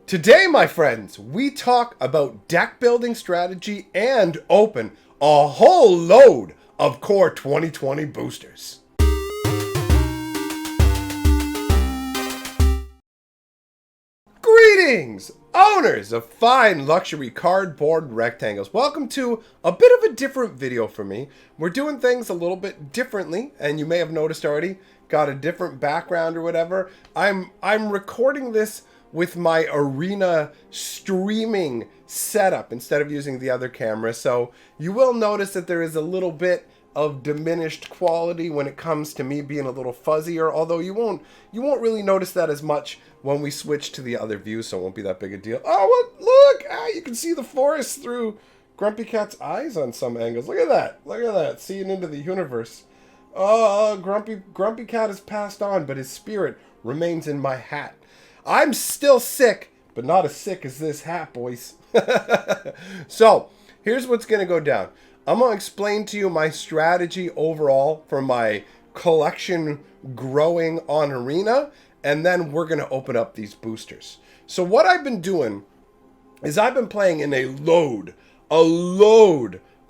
Today, my friends, we talk about deck building strategy and open a whole load of core 2020 boosters. Greetings, owners of fine luxury cardboard rectangles. Welcome to a bit of a different video for me. We're doing things a little bit differently, and you may have noticed already, got a different background or whatever. I'm recording this with my Arena streaming setup instead of using the other camera. So you will notice that there is a little bit of diminished quality when it comes to me being a little fuzzier, although you won't really notice that as much when we switch to the other view, so it won't be that big a deal. Oh, what? Look! You can see the forest through Grumpy Cat's eyes on some angles. Look at that. Look at that. Seeing into the universe. Oh, Grumpy Cat has passed on, but his spirit remains in my hat. I'm still sick, but not as sick as this hat, boys. So, here's what's going to go down. I'm going to explain to you my strategy overall for my collection growing on Arena, and then we're going to open up these boosters. So what I've been doing is I've been playing in a load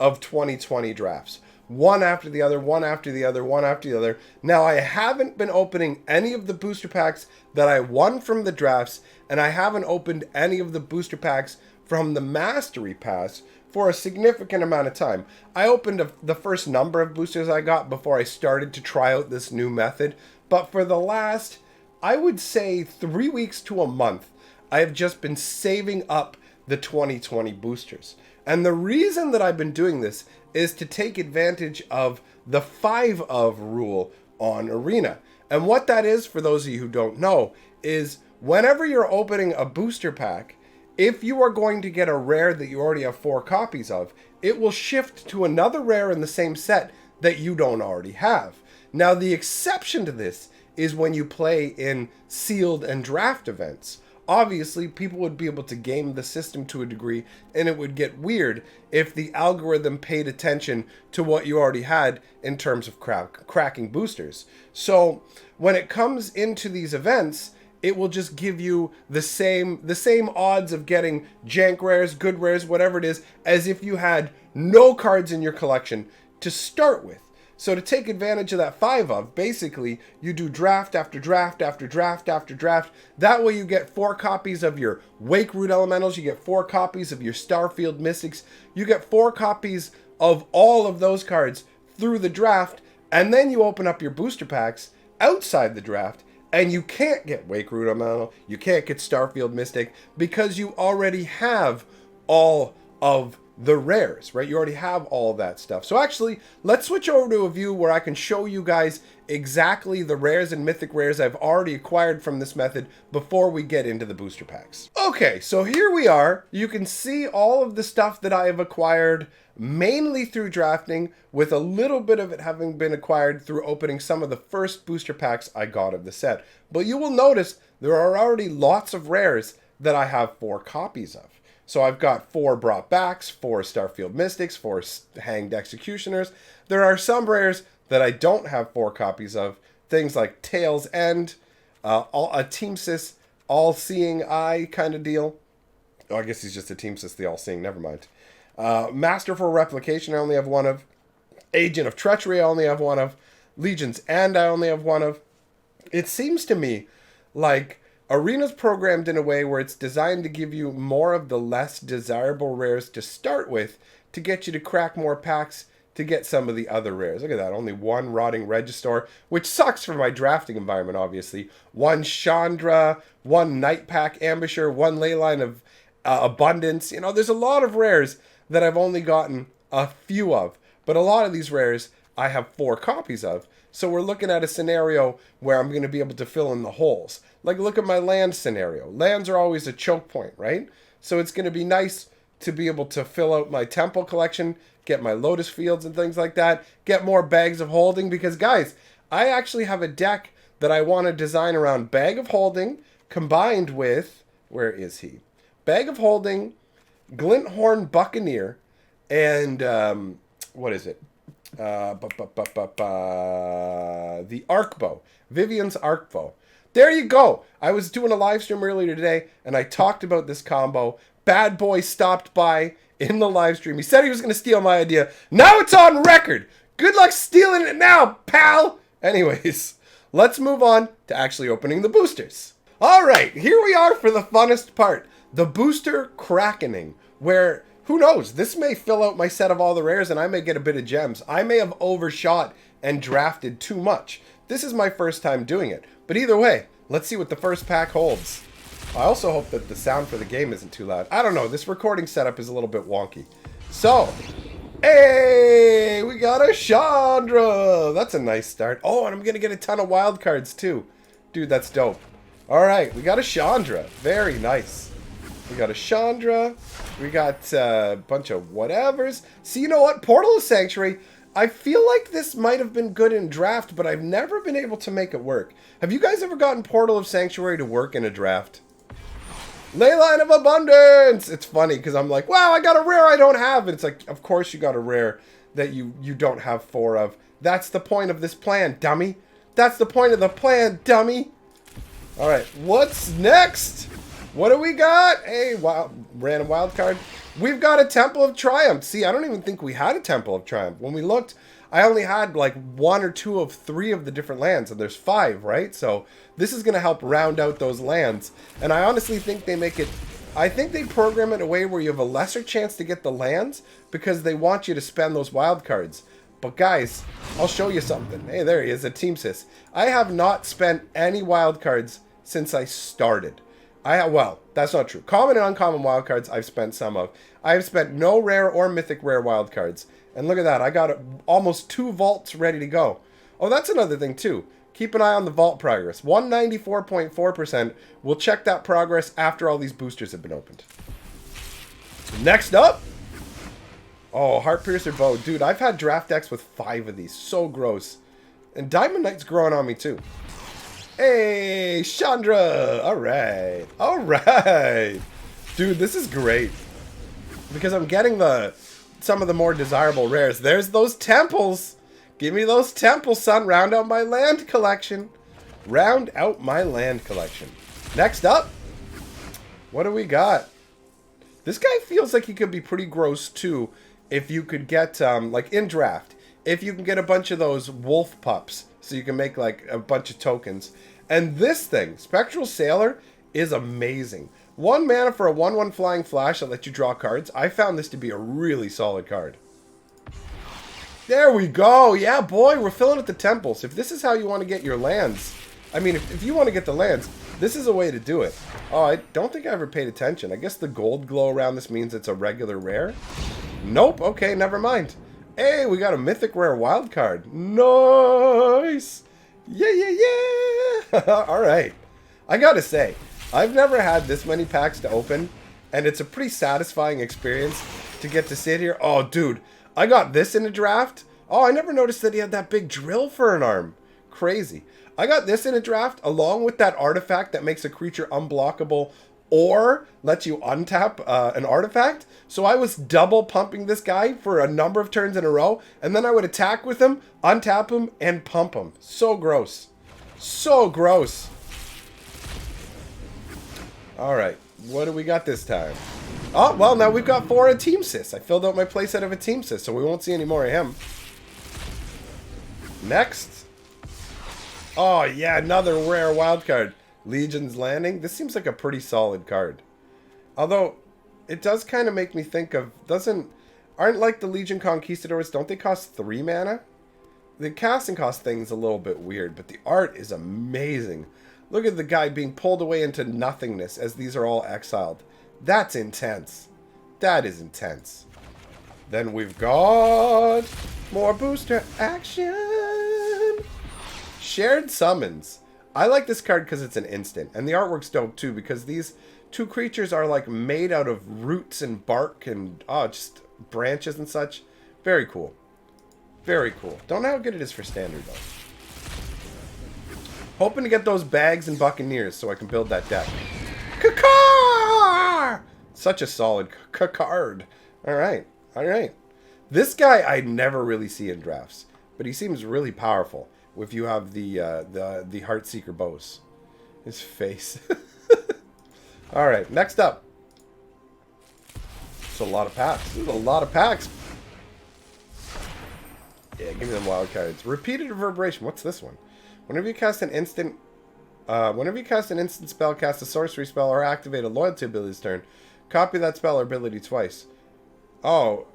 of 2020 drafts. One after the other, one after the other, one after the other. Now, I haven't been opening any of the booster packs that I won from the drafts, and I haven't opened any of the booster packs from the Mastery Pass for a significant amount of time. I opened the first number of boosters I got before I started to try out this new method, but for the last, I would say 3 weeks to a month, I have just been saving up the 2020 boosters. And the reason that I've been doing this is to take advantage of the 5 of rule on Arena. And what that is, for those of you who don't know, is whenever you're opening a booster pack, if you are going to get a rare that you already have 4 copies of, it will shift to another rare in the same set that you don't already have. Now, the exception to this is when you play in sealed and draft events. Obviously, people would be able to game the system to a degree, and it would get weird if the algorithm paid attention to what you already had in terms of cracking boosters. So when it comes into these events, it will just give you the same odds of getting jank rares, good rares, whatever it is, as if you had no cards in your collection to start with. So to take advantage of that 5 of, basically, you do draft after draft after draft after draft. That way you get 4 copies of your Wake Root Elementals, you get 4 copies of your Starfield Mystics, you get 4 copies of all of those cards through the draft, and then you open up your booster packs outside the draft, and you can't get Wake Root Elemental, you can't get Starfield Mystic, because you already have all of the rares, right? You already have all that stuff. So actually, let's switch over to a view where I can show you guys exactly the rares and mythic rares I've already acquired from this method before we get into the booster packs. Okay, so here we are. You can see all of the stuff that I have acquired mainly through drafting, with a little bit of it having been acquired through opening some of the first booster packs I got of the set. But you will notice there are already lots of rares that I have 4 copies of. So I've got 4 brought backs, 4 Starfield Mystics, 4 Hanged Executioners. There are some rares that I don't have 4 copies of. Things like Tail's End, a Teamsys All-Seeing Eye kind of deal. Oh, I guess he's just a Teamsys the All-Seeing, never mind. Masterful Replication I only have 1 of. Agent of Treachery I only have 1 of. Legion's End I only have 1 of. It seems to me like Arena's programmed in a way where it's designed to give you more of the less desirable rares to start with, to get you to crack more packs to get some of the other rares. Look at that, only 1 Rotting Regisaur, which sucks for my drafting environment, obviously. 1 Chandra, 1 Night Pack Ambusher, 1 Leyline of Abundance. You know, there's a lot of rares that I've only gotten a few of, but a lot of these rares I have 4 copies of. So we're looking at a scenario where I'm going to be able to fill in the holes. Like, look at my land scenario. Lands are always a choke point, right? So it's going to be nice to be able to fill out my temple collection, get my lotus fields and things like that, get more bags of holding, because guys, I actually have a deck that I want to design around Bag of Holding combined with, where is he? Bag of Holding, Glinthorn Buccaneer, and what is it? The Arc Bow. Vivian's Arc Bow. There you go. I was doing a live stream earlier today, and I talked about this combo. Bad Boy stopped by in the live stream. He said he was going to steal my idea. Now it's on record. Good luck stealing it now, pal. Anyways, let's move on to actually opening the boosters. All right, here we are for the funnest part. The booster crackening, where, who knows, this may fill out my set of all the rares and I may get a bit of gems. I may have overshot and drafted too much. This is my first time doing it. But either way, let's see what the first pack holds. I also hope that the sound for the game isn't too loud. I don't know, this recording setup is a little bit wonky. So, hey, we got a Chandra. That's a nice start. Oh, and I'm going to get a ton of wild cards too. Dude, that's dope. All right, we got a Chandra. Very nice. We got a Chandra. We got a bunch of whatevers. See, you know what? Portal of Sanctuary. I feel like this might have been good in draft, but I've never been able to make it work. Have you guys ever gotten Portal of Sanctuary to work in a draft? Leyline of Abundance! It's funny, because I'm like, wow, I got a rare I don't have. And it's like, of course you got a rare that you don't have 4 of. That's the point of this plan, dummy. That's the point of the plan, dummy. All right, what's next? What do we got? Hey, random wild card. We've got a Temple of Triumph. See, I don't even think we had a Temple of Triumph. When we looked, I only had like 1 or 2 of 3 of the different lands, and there's 5, right? So this is going to help round out those lands. And I honestly think they make it, I think they program it in a way where you have a lesser chance to get the lands because they want you to spend those wild cards. But guys, I'll show you something. Hey, there he is, a Team Sis. I have not spent any wild cards since I started. Well, that's not true. Common and uncommon wildcards I've spent some of. I've spent no rare or mythic rare wildcards. And look at that. I got almost 2 vaults ready to go. Oh, that's another thing too. Keep an eye on the vault progress. 194.4%. We'll check that progress after all these boosters have been opened. Next up. Oh, Heartpiercer Bow. Dude, I've had draft decks with 5 of these. So gross. And Diamond Knight's growing on me too. Hey, Chandra! Alright. Alright! Dude, this is great. Because I'm getting some of the more desirable rares. There's those temples! Give me those temples, son! Round out my land collection! Round out my land collection. Next up! What do we got? This guy feels like he could be pretty gross too if you could get, like in draft, if you can get a bunch of those wolf pups. So you can make like a bunch of tokens. And this thing, Spectral Sailor, is amazing. 1 mana for a 1/1 flying flash that lets you draw cards. I found this to be a really solid card. There we go. Yeah, boy, we're filling at the temples. If this is how you want to get your lands, I mean, if you want to get the lands, this is a way to do it. Oh, I don't think I ever paid attention. I guess the gold glow around this means it's a regular rare. Nope. Okay, never mind. Hey, we got a mythic rare wild card. Nice. Yeah, yeah, yeah. All right. I gotta say, I've never had this many packs to open, and it's a pretty satisfying experience to get to sit here. Oh, dude, I got this in a draft. Oh, I never noticed that he had that big drill for an arm. Crazy. I got this in a draft along with that artifact that makes a creature unblockable or lets you untap an artifact. So I was double pumping this guy for a number of turns in a row, and then I would attack with him, untap him, and pump him. So gross. So gross. Alright, what do we got this time? Oh, well, now we've got 4 of Team Sis. I filled out my playset of a Team Sis, so we won't see any more of him. Next. Oh, yeah, another rare wild card. Legion's Landing. This seems like a pretty solid card. Although, it does kind of make me think of... Aren't like the Legion Conquistadors, don't they cost 3 mana? The casting cost thing's a little bit weird, but the art is amazing. Look at the guy being pulled away into nothingness as these are all exiled. That's intense. That is intense. Then we've got more booster action. Shared Summons. I like this card because it's an instant. And the artwork's dope too because these 2 creatures are like made out of roots and bark and just branches and such. Very cool. Very cool. Don't know how good it is for standard though. Hoping to get those bags and Buccaneers so I can build that deck. Kakar! Such a solid card. Alright. Alright. This guy I never really see in drafts. But he seems really powerful if you have the Heartseeker bows. His face. Alright, next up. It's a lot of packs. There's a lot of packs. Yeah, give me them wild cards. Repeated reverberation. What's this one? Whenever you cast an instant spell, cast a sorcery spell, or activate a loyalty ability this turn, copy that spell or ability twice. Oh.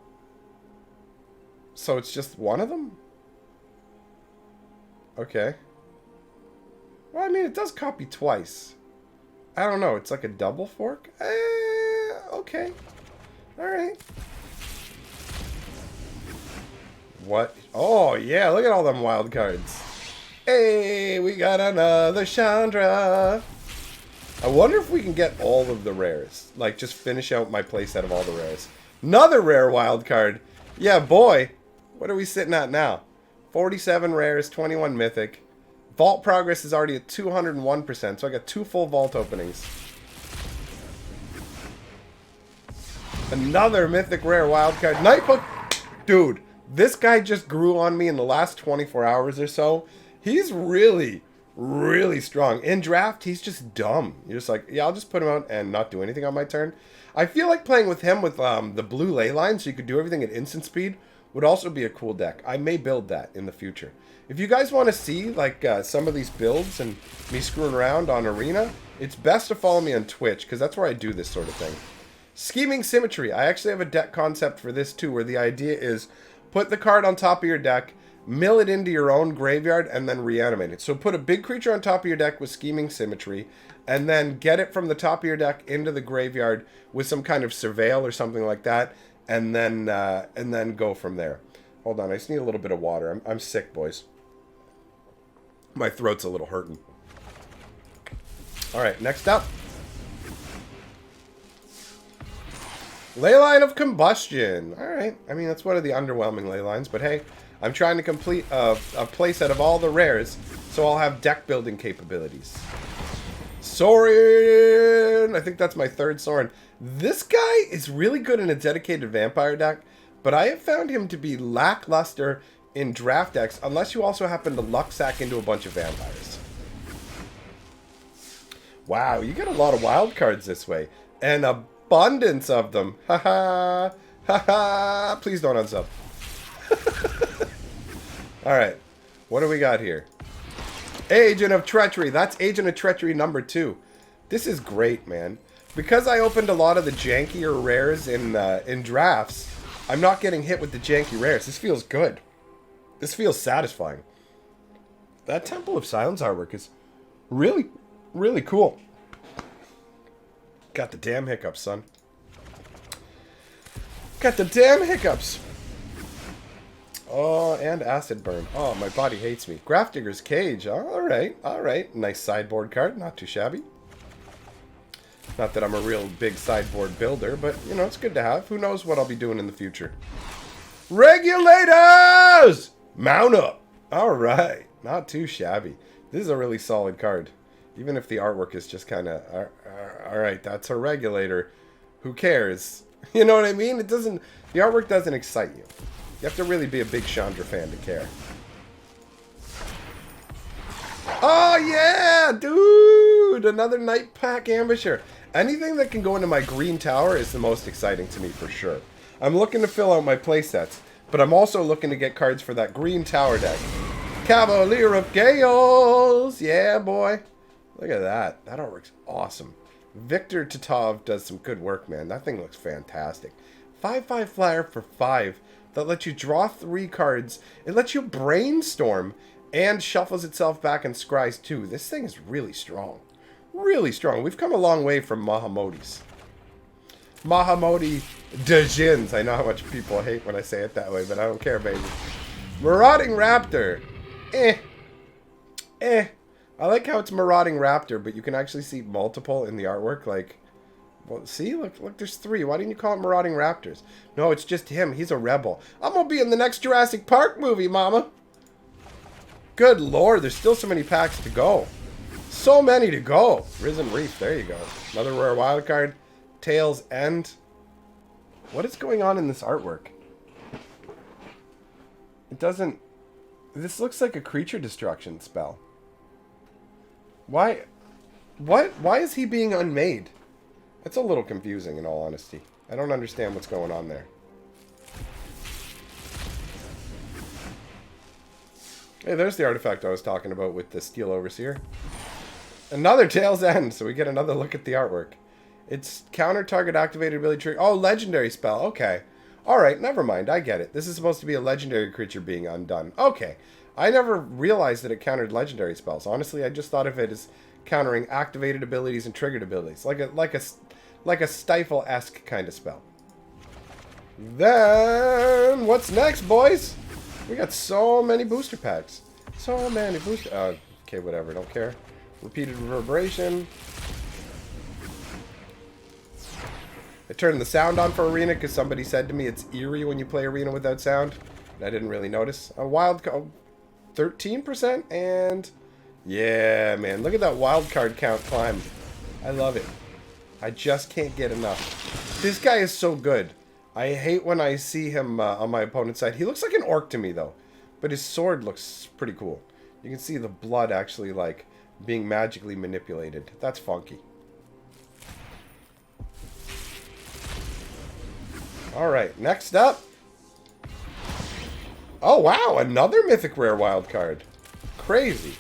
So it's just one of them? Okay. Well, I mean, it does copy twice. I don't know. It's like a double fork? Okay. Alright. What? Oh, yeah. Look at all them wild cards. Hey, we got another Chandra. I wonder if we can get all of the rares. Like, just finish out my playset of all the rares. Another rare wild card. Yeah, boy. What are we sitting at now? 47 rares, 21 mythic. Vault progress is already at 201%, so I got 2 full vault openings. Another mythic rare wild card. Nightbook. Dude, this guy just grew on me in the last 24 hours or so. He's really, really strong. In draft, he's just dumb. You're just like, yeah, I'll just put him out and not do anything on my turn. I feel like playing with him with the blue ley line so you could do everything at instant speed would also be a cool deck. I may build that in the future. If you guys want to see like some of these builds and me screwing around on Arena, it's best to follow me on Twitch because that's where I do this sort of thing. Scheming Symmetry. I actually have a deck concept for this too, where the idea is put the card on top of your deck, mill it into your own graveyard, and then reanimate it. So put a big creature on top of your deck with Scheming Symmetry, and then get it from the top of your deck into the graveyard with some kind of Surveil or something like that, and then go from there. Hold on, I just need a little bit of water. I'm sick, boys. My throat's a little hurting. All right, next up. Leyline of Combustion. All right. I mean, that's one of the underwhelming ley lines, but hey, I'm trying to complete a playset of all the rares, so I'll have deck building capabilities. Sorin! I think that's my 3rd Sorin. This guy is really good in a dedicated vampire deck, but I have found him to be lackluster in draft decks unless you also happen to luck sack into a bunch of vampires. Wow, you get a lot of wild cards this way. An abundance of them. Haha. Haha. Please don't unsub. Alright. What do we got here? Agent of Treachery. That's Agent of Treachery number 2. This is great, man. Because I opened a lot of the jankier rares in drafts, I'm not getting hit with the janky rares. This feels good. This feels satisfying. That Temple of Silence artwork is really, really cool. Got the damn hiccups, son. Got the damn hiccups. Oh, and Acid Burn. Oh, my body hates me. Grafdigger's Cage. Alright, alright. Nice sideboard card. Not too shabby. Not that I'm a real big sideboard builder, but, you know, it's good to have. Who knows what I'll be doing in the future. Regulators! Mount up. Alright. Not too shabby. This is a really solid card. Even if the artwork is just kind of... Alright, that's a regulator. Who cares? You know what I mean? It doesn't... The artwork doesn't excite you. You have to really be a big Chandra fan to care. Oh, yeah! Dude! Another Night Pack Ambusher. Anything that can go into my green tower is the most exciting to me for sure. I'm looking to fill out my playsets, but I'm also looking to get cards for that green tower deck. Cavalier of Gales! Yeah, boy. Look at that. That artwork's awesome. Victor Tatov does some good work, man. That thing looks fantastic. 5/5 flyer for 5 that lets you draw 3 cards. It lets you brainstorm and shuffles itself back and scries 2. This thing is really strong. Really strong. We've come a long way from Mahamodi's. Mahamodi Dejins. I know how much people hate when I say it that way, but I don't care, baby. Marauding Raptor. I like how it's Marauding Raptor, but you can actually see multiple in the artwork. Like, well, see? Look, there's 3. Why didn't you call it Marauding Raptors? No, it's just him. He's a rebel. I'm going to be in the next Jurassic Park movie, mama. Good lord, there's still so many packs to go. So many to go. Risen Reef, there you go. Another rare wild card. Tails End. What is going on in this artwork? It doesn't... This looks like a creature destruction spell. Why What? Why is he being unmade? It's a little confusing, in all honesty. I don't understand what's going on there. Hey, there's the artifact I was talking about with the Steel Overseer. Another Tail's End, so we get another look at the artwork. It's counter target activated ability trigger. Oh, legendary spell. Okay. Alright, never mind. I get it. This is supposed to be a legendary creature being undone. Okay. I never realized that it countered legendary spells. Honestly, I just thought of it as countering activated abilities and triggered abilities. Like a Stifle-esque kind of spell. Then, what's next, boys? We got so many booster packs. So many booster... okay, whatever. Don't care. Repeated reverberation. I turned the sound on for Arena because somebody said to me it's eerie when you play Arena without sound. And I didn't really notice. A wild... 13% and... yeah, man. Look at that wild card count climb. I love it. I just can't get enough. This guy is so good. I hate when I see him on my opponent's side. He looks like an orc to me, though. But his sword looks pretty cool. You can see the blood actually, like, being magically manipulated. That's funky. Alright, next up. Oh, wow. Another Mythic Rare wild card. Crazy.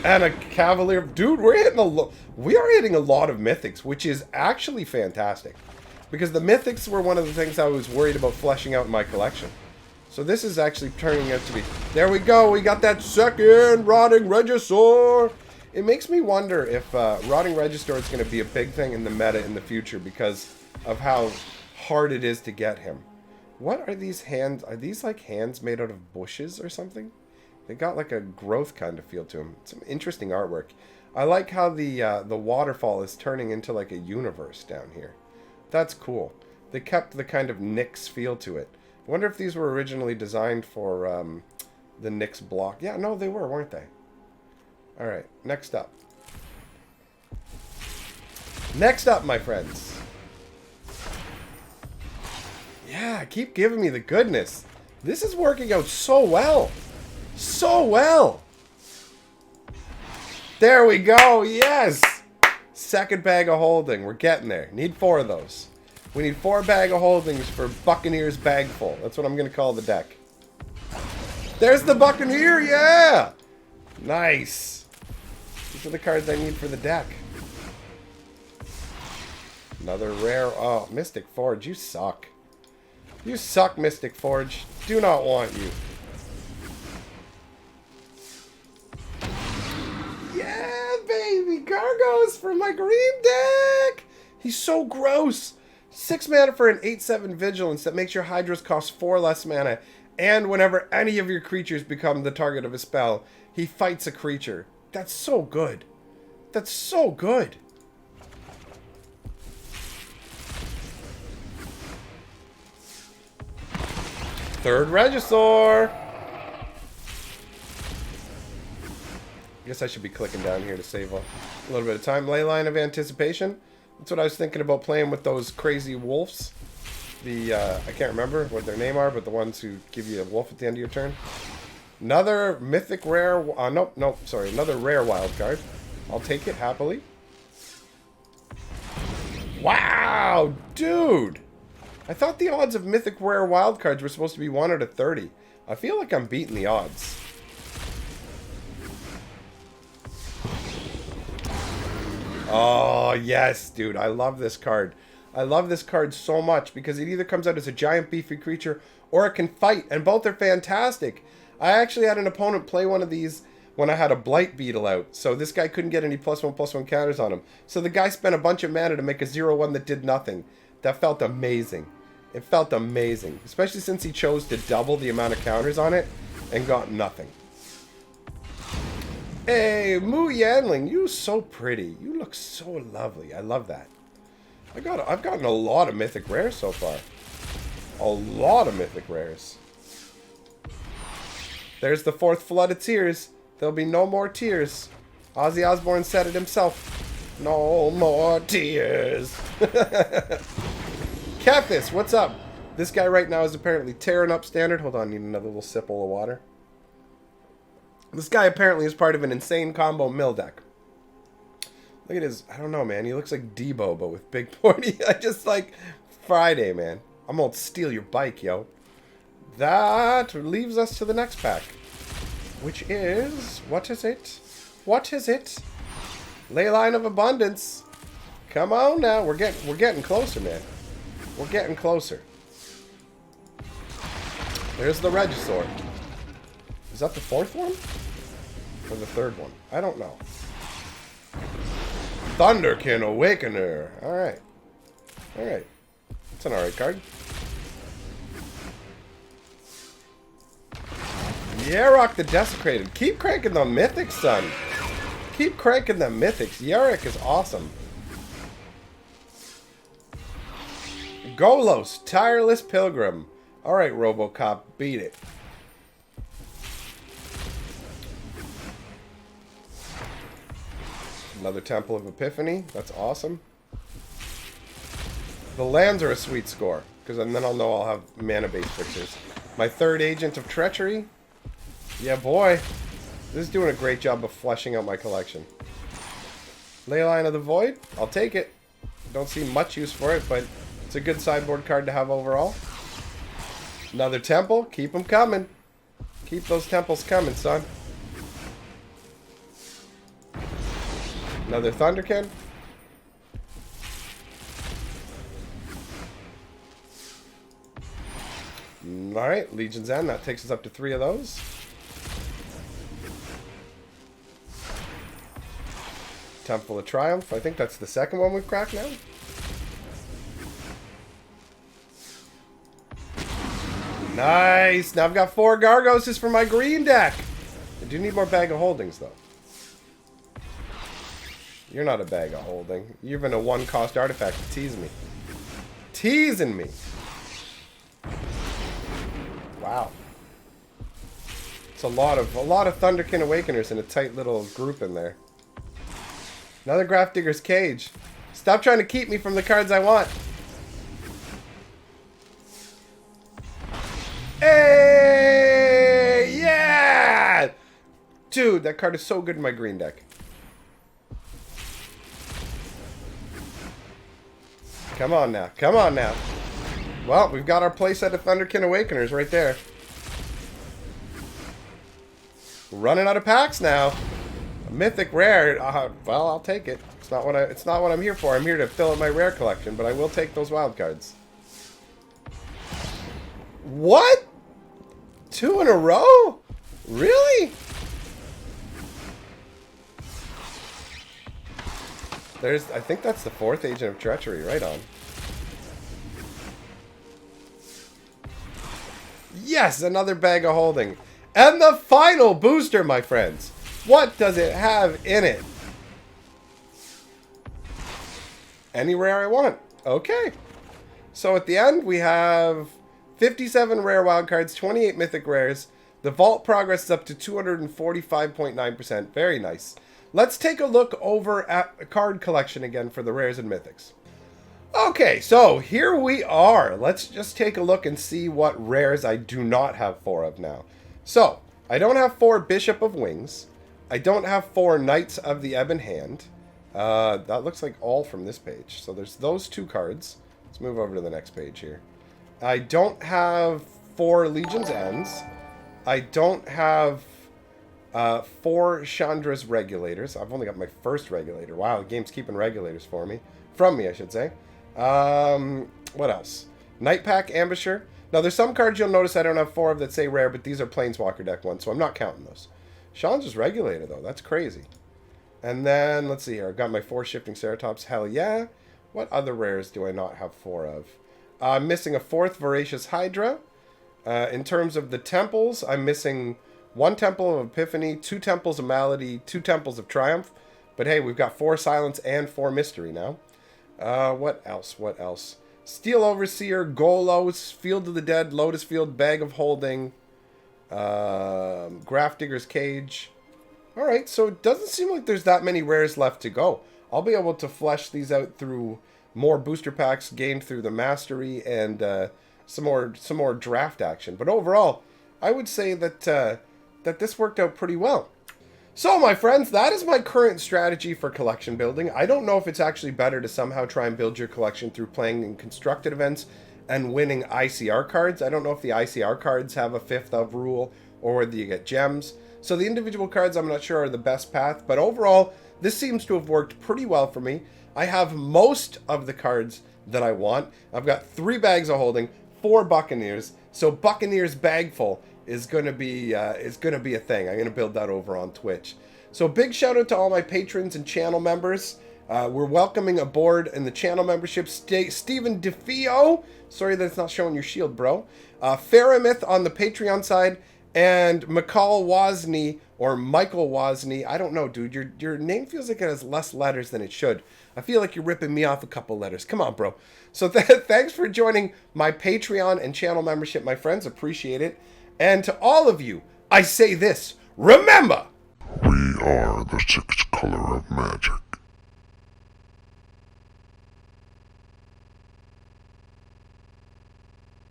And a Cavalier. Dude, we are hitting a lot of Mythics, which is actually fantastic. Because the Mythics were one of the things I was worried about fleshing out in my collection. So this is actually turning out to be... there we go. We got that second Rotting Regisaur. It makes me wonder if Rotting Regisaur is going to be a big thing in the meta in the future because of how hard it is to get him. What are these hands? Are these like hands made out of bushes or something? They got like a growth kind of feel to them. Some interesting artwork. I like how the waterfall is turning into like a universe down here. That's cool. They kept the kind of Nyx feel to it. I wonder if these were originally designed for the Nyx block. Yeah, no, they were, weren't they? Alright, next up. Next up, my friends. Yeah, keep giving me the goodness. This is working out so well. So well. There we go. Yes. Second bag of holding. We're getting there. Need 4 of those. We need 4 bag of holdings for Buccaneers Bagful. That's what I'm going to call the deck. There's the Buccaneer. Yeah. Nice. These are the cards I need for the deck. Another rare. Oh, Mystic Forge. You suck. You suck, Mystic Forge. Do not want you. Yeah, baby. Gargos for my green deck. He's so gross. 6 mana for an 8/7 Vigilance that makes your Hydras cost 4 less mana. And whenever any of your creatures become the target of a spell, he fights a creature. That's so good. That's so good. Third Regisaur. I guess I should be clicking down here to save a little bit of time. Leyline of Anticipation. That's what I was thinking about playing with those crazy wolves. I can't remember what their name are, but the ones who give you a wolf at the end of your turn. Another mythic rare... nope, sorry. Another rare wild card. I'll take it happily. Wow, dude! I thought the odds of mythic rare wild cards were supposed to be 1 out of 30. I feel like I'm beating the odds. Oh, yes, dude. I love this card. I love this card so much because it either comes out as a giant beefy creature or it can fight, and both are fantastic. I actually had an opponent play one of these when I had a Blight Beetle out, so this guy couldn't get any +1/+1 counters on him. So the guy spent a bunch of mana to make a 0/1 that did nothing. That felt amazing. It felt amazing, especially since he chose to double the amount of counters on it and got nothing. Hey, Mu Yanling, you so pretty. You look so lovely. I love that. I've gotten a lot of mythic rares so far. A lot of mythic rares. There's the 4th Flood of Tears. There'll be no more tears. Ozzy Osbourne said it himself. No more tears. Cactus, what's up? This guy right now is apparently tearing up standard. Hold on, need another little sip of water. This guy apparently is part of an insane combo mill deck. Look at his... I don't know, man. He looks like Debo, but with big pointy... I just like... Friday, man. I'm gonna steal your bike, yo. That leaves us to the next pack. Which is... What is it? What is it? Leyline of Abundance. Come on now. We're getting closer, man. We're getting closer. There's the Regisaur. Is that the fourth one? Or the third one? I don't know. Thunderkin Awakener. Alright. Alright. It's an alright card. Yarok the Desecrated. Keep cranking the Mythics, son. Keep cranking the Mythics. Yarok is awesome. Golos, Tireless Pilgrim. Alright, Robocop, beat it. Another Temple of Epiphany. That's awesome. The lands are a sweet score, because then I'll know I'll have mana-based fixtures. My third Agent of Treachery. Yeah, boy. This is doing a great job of fleshing out my collection. Leyline of the Void. I'll take it. Don't see much use for it, but it's a good sideboard card to have overall. Another Temple. Keep them coming. Keep those Temples coming, son. Another Thunderkin. Alright, Legion's End. That takes us up to 3 of those. Temple of Triumph. I think that's the second one we've cracked now. Nice! Now I've got 4 Gargoses for my green deck. I do need more Bag of Holdings, though. You're not a bag of holding. You're even a 1-cost artifact to tease me. Teasing me! Wow. It's a lot of Thunderkin Awakeners in a tight little group in there. Another Grafdigger's Cage. Stop trying to keep me from the cards I want. Hey! Yeah! Dude, that card is so good in my green deck. Come on now. Come on now. Well, we've got our playset of Thunderkin Awakeners right there. Running out of packs now. A mythic rare. Well, I'll take it. It's not what I'm here for. I'm here to fill up my rare collection, but I will take those wild cards. What? 2 in a row? Really? I think that's the 4th Agent of Treachery. Right on. Yes, another Bag of Holding. And the final booster, my friends. What does it have in it? Any rare I want. Okay. So at the end, we have 57 rare wild cards, 28 mythic rares. The vault progress is up to 245.9%. Very nice. Let's take a look over at the card collection again for the rares and mythics. Okay, so here we are. Let's just take a look and see what rares I do not have 4 of now. So, I don't have 4 Bishop of Wings. I don't have 4 Knights of the Ebon Hand. That looks like all from this page. So there's those 2 cards. Let's move over to the next page here. I don't have 4 Legion's Ends. I don't have 4 Chandra's Regulators. I've only got my first Regulator. Wow, the game's keeping Regulators for me. From me, I should say. What else? Night Pack Ambusher. Now, there's some cards you'll notice I don't have 4 of that say rare, but these are Planeswalker deck ones, so I'm not counting those. Chandra's Regulator, though. That's crazy. And then, let's see here. I've got my 4 Shifting Ceratops. Hell yeah. What other rares do I not have 4 of? I'm missing a 4th Voracious Hydra. In terms of the temples, I'm missing 1 Temple of Epiphany, 2 Temples of Malady, 2 Temples of Triumph. But hey, we've got 4 Silence and 4 Mystery now. What else? What else? Steel Overseer, Golos, Field of the Dead, Lotus Field, Bag of Holding, Grafdigger's Cage. Alright, so it doesn't seem like there's that many rares left to go. I'll be able to flesh these out through more booster packs gained through the Mastery and some more draft action. But overall, I would say that that this worked out pretty well. So, my friends, that is my current strategy for collection building. I don't know if it's actually better to somehow try and build your collection through playing in constructed events and winning ICR cards. I don't know if the ICR cards have a fifth of rule or whether you get gems. So the individual cards I'm not sure are the best path, but overall, this seems to have worked pretty well for me. I have most of the cards that I want. I've got 3 bags of holding, 4 Buccaneers. So Buccaneers bag full is going to be a thing. I'm going to build that over on Twitch. So big shout out to all my patrons and channel members. We're welcoming aboard in the channel membership Stephen DeFeo. Sorry that it's not showing your shield, bro. Faramith on the Patreon side, and Michael Wozni or Michael Wozni. I don't know, dude. Your name feels like it has less letters than it should. I feel like you're ripping me off a couple letters. Come on, bro. So thanks for joining my Patreon and channel membership, my friends. Appreciate it. And to all of you, I say this. Remember! We are the 6th color of magic.